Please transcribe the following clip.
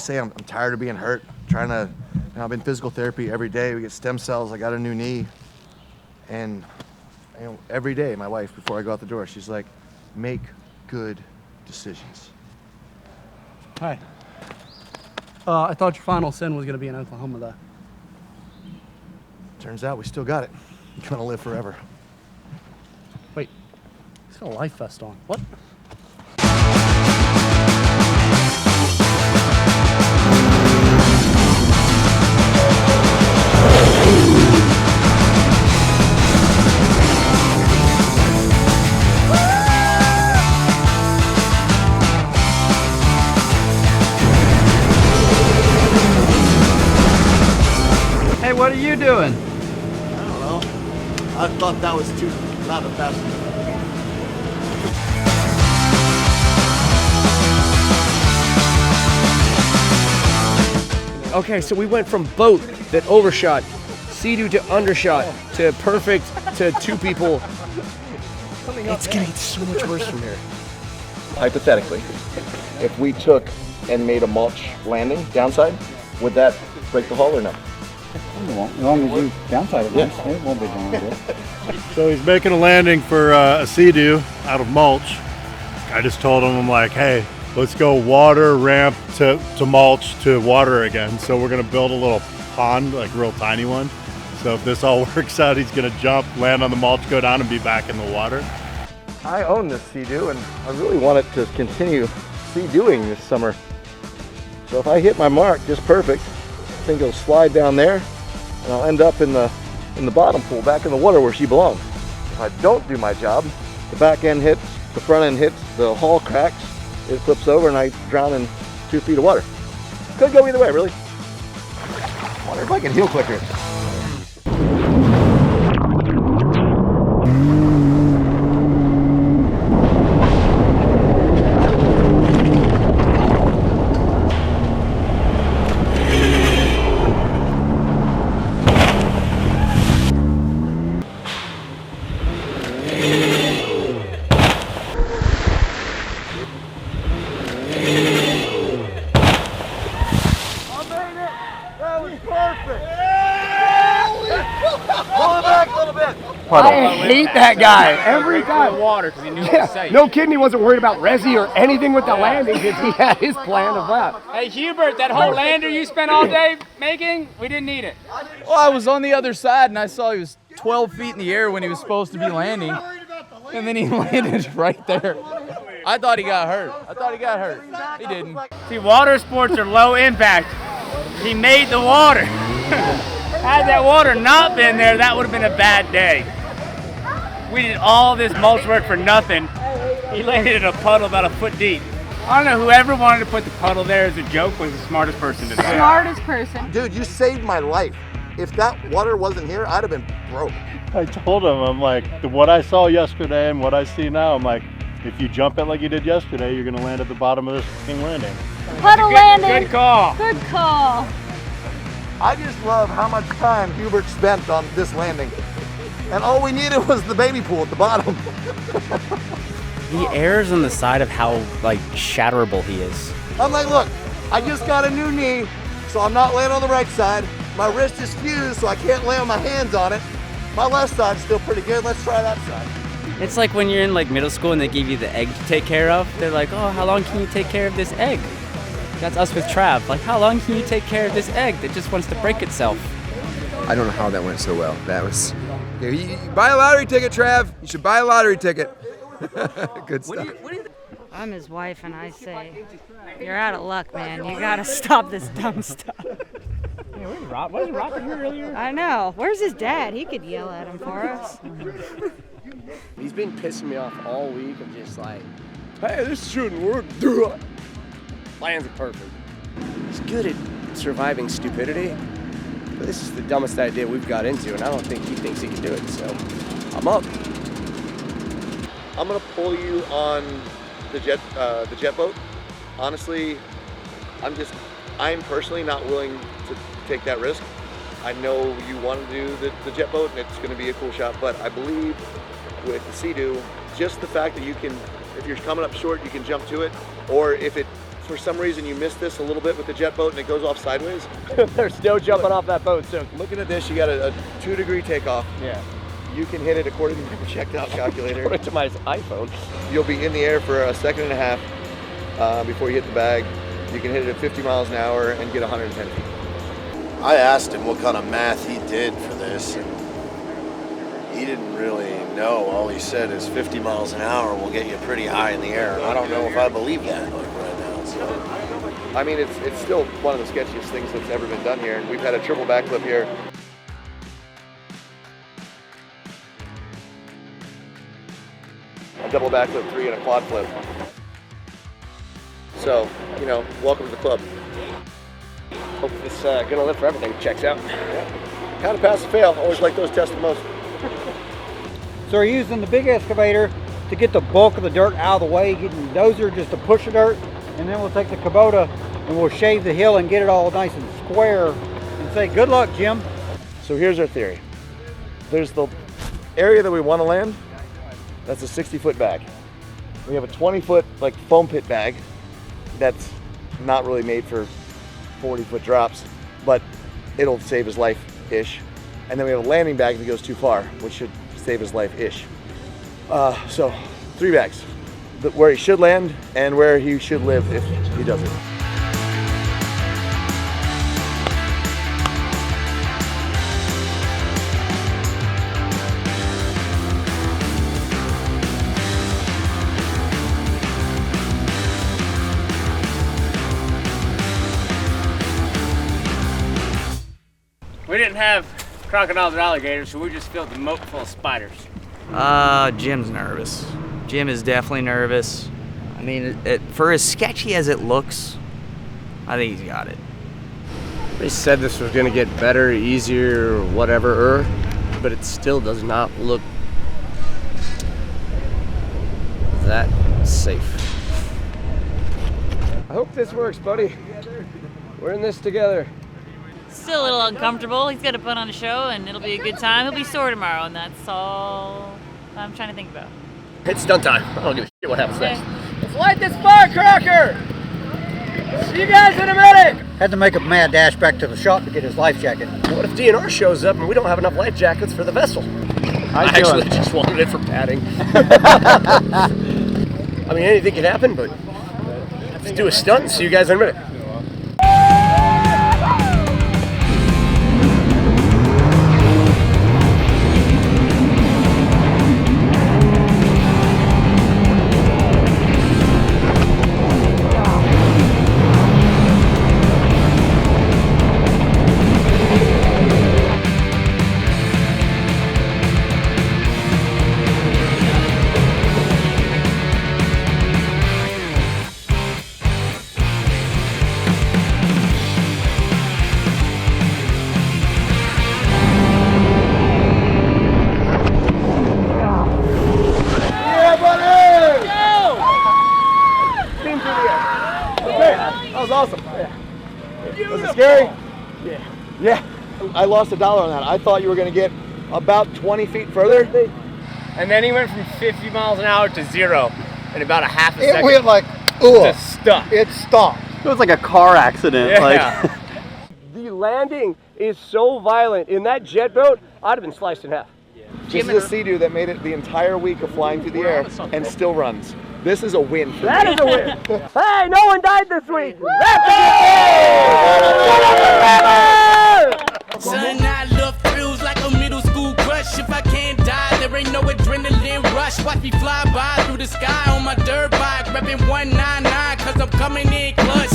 always say I'm tired of being hurt. Trying to, I've been physical therapy every day. We get stem cells. I got a new knee. And every day, my wife, before I go out the door, she's like, make good decisions. Hi. I thought your final sin was going to be in Oklahoma, though. Turns out we still got it. You're gonna live forever. Wait, he's got a life vest on. What? Hey, what are you doing? I don't know. I thought that was not a fast enough. Okay, so we went from boat that overshot, Sea-Doo to undershot, to perfect, to 2 people. It's gonna get so much worse from here. Hypothetically, if we took and made a mulch landing downside, would that break the hull or no? It won't. As long as you downside it, it won't be doing it. So he's making a landing for a Sea-Doo out of mulch. I just told him, I'm like, hey, let's go water ramp to mulch to water again. So we're gonna build a little pond, like a real tiny one. So if this all works out, he's gonna jump, land on the mulch, go down and be back in the water. I own this Sea-Doo and I really want it to continue Sea-Dooing this summer. So if I hit my mark just perfect, I think it'll slide down there and I'll end up in the bottom pool, back in the water where she belongs. If I don't do my job, the back end hits, the front end hits, the hull cracks, it flips over and I drown in 2 feet of water. Could go either way, really. I wonder if I can heel clicker. I hate that guy every time. Water because he knew it was safe. No kidding, he wasn't worried about resi or anything with the landing because he had his plan of that. Hey Hubert, that whole lander you spent all day making, we didn't need it. Well, I was on the other side and I saw he was 12 feet in the air when he was supposed to be landing. And then he landed right there. I thought he got hurt. He didn't. See, water sports are low impact. He made the water. Had that water not been there, that would have been a bad day. We did all this mulch work for nothing. He landed in a puddle about 1 foot deep. I don't know, whoever wanted to put the puddle there as a joke was the smartest person today. Smartest person. Dude, you saved my life. If that water wasn't here, I'd have been broke. I told him, I'm like, what I saw yesterday and what I see now, I'm like, if you jump it like you did yesterday, you're gonna land at the bottom of this fucking landing. Puddle landing. Good call. Good call. I just love how much time Hubert spent on this landing. And all we needed was the baby pool at the bottom. He errs on the side of how, like, shatterable he is. I'm like, look, I just got a new knee, so I'm not laying on the right side. My wrist is fused, so I can't lay on my hands on it. My left side's still pretty good. Let's try that side. It's like when you're in, like, middle school and they give you the egg to take care of. They're like, oh, how long can you take care of this egg? That's us with Trav. Like, how long can you take care of this egg that just wants to break itself? I don't know how that went so well. That was... You buy a lottery ticket, Trav. You should buy a lottery ticket. Good stuff. I'm his wife and I say, you're out of luck, man. You gotta stop this dumb stuff. Hey, wasn't Robert here earlier? I know. Where's his dad? He could yell at him for us. He's been pissing me off all week of just like, Hey, this shouldn't work. plans are perfect. He's good at surviving stupidity, but this is the dumbest idea we've got into, and I don't think he thinks he can do it, so I'm up. I'm gonna pull you on the jet boat. Honestly, I'm personally not willing to take that risk. I know you want to do the jet boat and it's gonna be a cool shot, but I believe with the Sea-Doo, just the fact that you can, if you're coming up short, you can jump to it, or if it for some reason you missed this a little bit with the jet boat and it goes off sideways. There's no jumping off that boat soon. Looking at this, you got a 2-degree takeoff. Yeah. You can hit it according to my checked out calculator. According to my iPhone. You'll be in the air for a second and a half before you hit the bag. You can hit it at 50 miles an hour and get 110 feet. I asked him what kind of math he did for this, and he didn't really know. All he said is 50 miles an hour will get you pretty high in the air. And I don't know if I believe that right now. So. I mean, it's still one of the sketchiest things that's ever been done here. And we've had a triple backflip here. A double backflip 3 and a quad flip. So, you know, welcome to the club. Hope this gonna live for everything checks out. Yeah. Kind of pass or fail. Always like those tests the most. So we're using the big excavator to get the bulk of the dirt out of the way, getting the dozer just to push the dirt, and then we'll take the Kubota and we'll shave the hill and get it all nice and square and say, good luck, Jim. So here's our theory. There's the area that we want to land. That's a 60-foot bag. We have a 20-foot like foam pit bag that's not really made for 40-foot drops, but it'll save his life-ish. And then we have a landing bag that goes too far, which should save his life-ish. So 3 bags, where he should land and where he should live if he does it. We didn't have crocodiles or alligators, so we just filled the moat full of spiders. Jim's nervous. Jim is definitely nervous. I mean, for as sketchy as it looks, I think he's got it. They said this was gonna get better, easier, whatever, but it still does not look that safe. I hope this works, buddy. We're in this together. Still a little uncomfortable. He's got to put on a show and it'll be a good time. He'll be sore tomorrow, and that's all I'm trying to think about. It's stunt time. I don't give a shit what happens next. Let's light this firecracker! See you guys in a minute! Had to make a mad dash back to the shop to get his life jacket. What if DNR shows up and we don't have enough life jackets for the Vessel? I actually just wanted it for padding. I mean, anything can happen, but let's do a stunt and see you guys in a minute. Yeah, I lost $1 on that. I thought you were going to get about 20 feet further. And then he went from 50 miles an hour to 0 in about a half a second. It went like, just stuck. It stopped. It was like a car accident. Yeah. Like. The landing is so violent. In that jet boat, I'd have been sliced in half. This is a Sea-Doo that made it the entire week of flying through the air and still runs. This is a win for me. That is a win. Hey, no one died this week. Son, I love thrills like a middle school crush. If I can't die, there ain't no adrenaline rush. Watch me fly by through the sky on my dirt bike, reppin' 199, cause I'm coming in clutch.